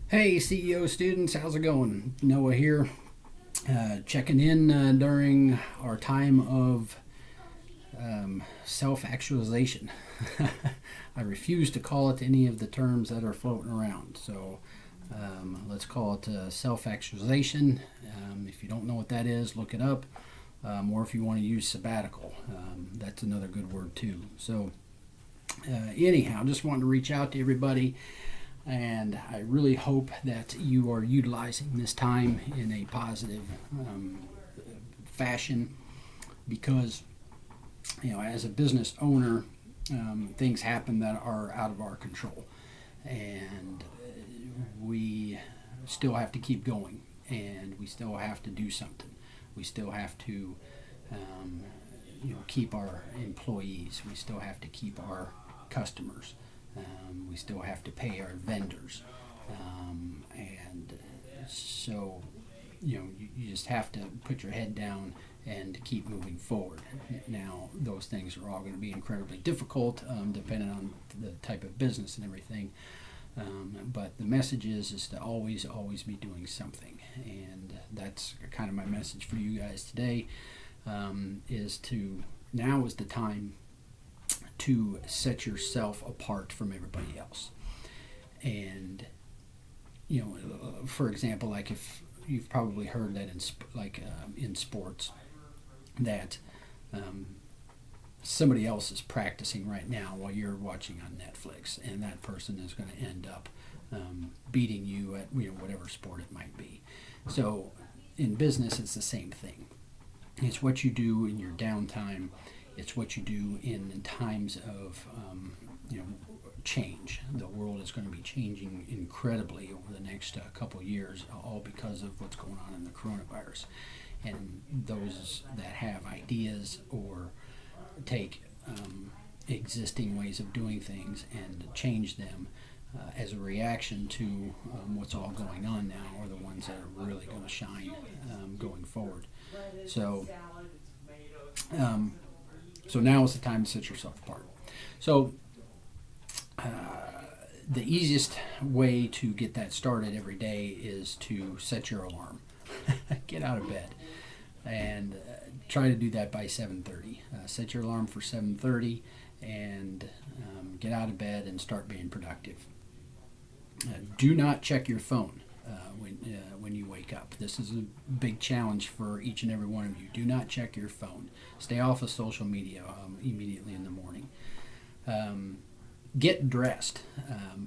Hey, CEO students, how's it going? Noah here, checking in during our time of self actualization. I refuse to call it any of the terms that are floating around, so let's call it self actualization. If you don't know what that is, look it up, or if you want to use sabbatical, that's another good word too. So, anyhow, just wanted to reach out to everybody, and I really hope that you are utilizing this time in a positive fashion because, as a business owner, things happen that are out of our control. And we still have to keep going, and we still have to do something. We still have to keep our employees. We still have to keep our customers. We still have to pay our vendors. And so, you just have to put your head down and keep moving forward. Now, those things are all going to be incredibly difficult, depending on the type of business and everything. But the message is to always be doing something, and that's kind of my message for you guys today. Is to Now is the time to set yourself apart from everybody else. And for example, like if you've probably heard that in sports that um, somebody else is practicing right now while you're watching on Netflix, and that person is going to end up beating you at whatever sport it might be. So in business, it's the same thing. It's what you do in your downtime. It's what you do in times of change. The world is going to be changing incredibly over the next couple years, all because of what's going on in the coronavirus. And those that have ideas or take existing ways of doing things and change them as a reaction to what's all going on now are the ones that are really going to shine going forward. So, um, so now is the time to set yourself apart. So, the easiest way to get that started every day is to set your alarm. Get out of bed and try to do that by 7:30. Set your alarm for 7:30 and get out of bed and start being productive. Do not check your phone when you wake up. This is a big challenge for each and every one of you. Do not check your phone. Stay off of social media immediately in the morning. Get dressed.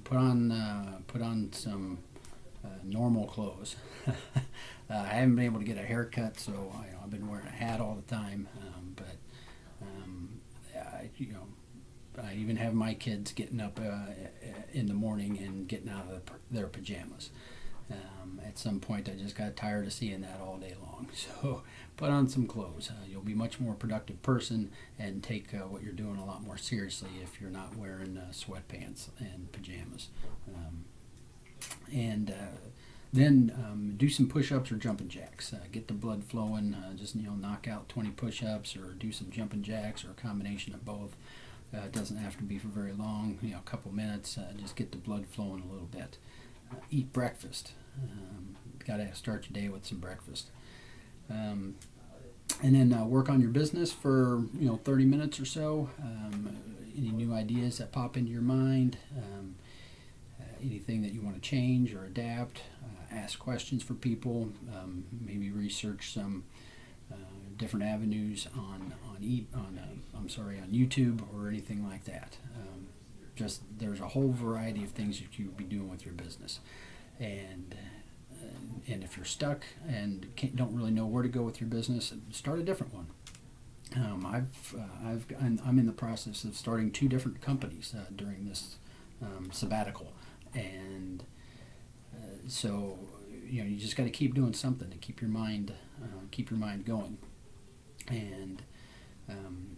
Put on some normal clothes. I haven't been able to get a haircut, so I've been wearing a hat all the time. But I even have my kids getting up in the morning and getting out of their pajamas. At some point, I just got tired of seeing that all day long. So put on some clothes. You'll be a much more productive person and take what you're doing a lot more seriously if you're not wearing sweatpants and pajamas. And then do some push-ups or jumping jacks. Get the blood flowing. Just knock out 20 push-ups or do some jumping jacks or a combination of both. It doesn't have to be for very long. A couple minutes. Just get the blood flowing a little bit. Eat breakfast. Got to start your day with some breakfast. And then work on your business for 30 minutes or so. Any new ideas that pop into your mind. Anything that you want to change or adapt, ask questions for people, maybe research some different avenues on YouTube or anything like that. Just there's a whole variety of things that you would be doing with your business, and if you're stuck and don't really know where to go with your business, start a different one. I'm in the process of starting two different companies during this sabbatical. And so you just got to keep doing something to keep your mind going. And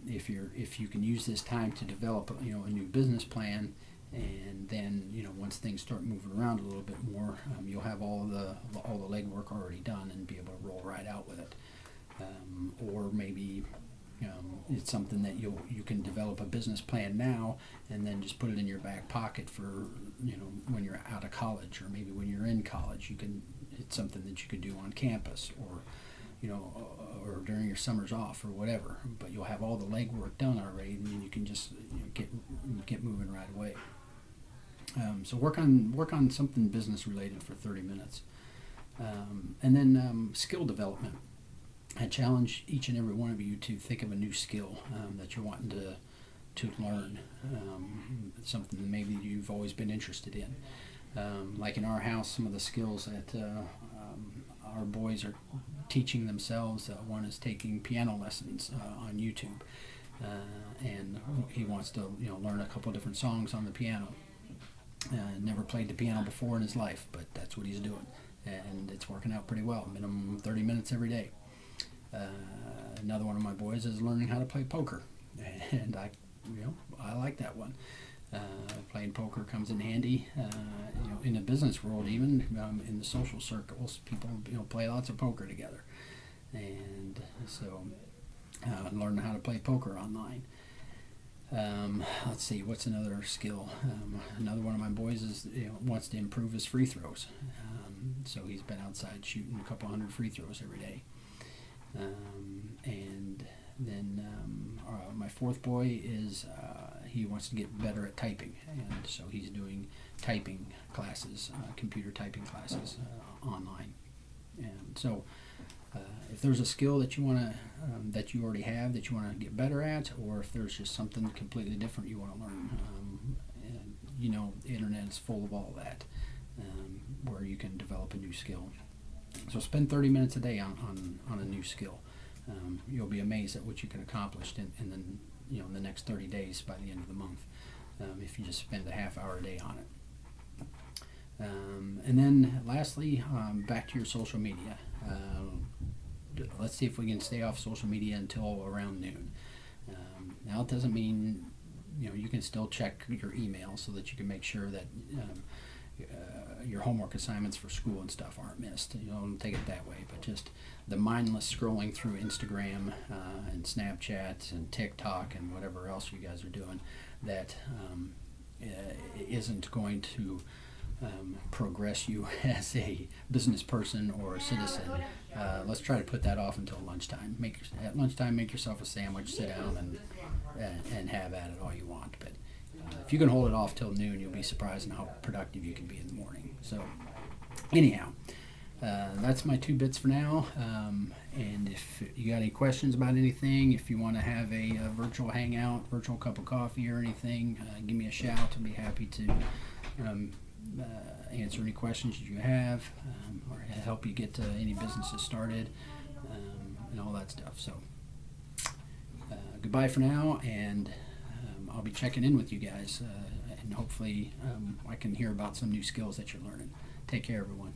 if you can use this time to develop a new business plan, and then once things start moving around a little bit more, you'll have all the legwork already done and be able to roll right out with it. Or maybe It's something that you can develop a business plan now, and then just put it in your back pocket for when you're out of college, or maybe when you're in college. It's something that you could do on campus, or or during your summers off, or whatever. But you'll have all the legwork done already, and then you can just get moving right away. So work on something business related for 30 minutes, and then skill development. I challenge each and every one of you to think of a new skill that you're wanting to learn, something that maybe you've always been interested in. Like in our house, some of the skills that our boys are teaching themselves. One is taking piano lessons on YouTube, and he wants to learn a couple different songs on the piano. Never played the piano before in his life, but that's what he's doing, and it's working out pretty well. Minimum 30 minutes every day. Another one of my boys is learning how to play poker, and I like that one. Playing poker comes in handy, in the business world, even in the social circles. People play lots of poker together, and so learning how to play poker online. Let's see, what's another skill? Another one of my boys is wants to improve his free throws, so he's been outside shooting a couple hundred free throws every day. And then my fourth boy is he wants to get better at typing, and so he's doing typing classes, computer typing classes online. And so if there's a skill that you want to that you already have that you want to get better at, or if there's just something completely different you want to learn, the internet is full of all that, where you can develop a new skill. So spend 30 minutes a day on a new skill. You'll be amazed at what you can accomplish in the next 30 days by the end of the month, if you just spend a half hour a day on it. And then lastly, back to your social media. Let's see if we can stay off social media until around noon. Now it doesn't mean you can still check your email so that you can make sure that your homework assignments for school and stuff aren't missed. Don't take it that way, but just the mindless scrolling through Instagram and Snapchat and TikTok and whatever else you guys are doing that isn't going to progress you as a business person or a citizen. Let's try to put that off until lunchtime. At lunchtime, make yourself a sandwich, sit down, and have at it all you want. But if you can hold it off till noon, you'll be surprised in how productive you can be in the morning. So anyhow, that's my 2 bits for now. And if you got any questions about anything, if you want to have a virtual hangout, virtual cup of coffee or anything, give me a shout. I'll be happy to answer any questions that you have, or help you get any businesses started, and all that stuff. So goodbye for now, and I'll be checking in with you guys, and hopefully I can hear about some new skills that you're learning. Take care, everyone.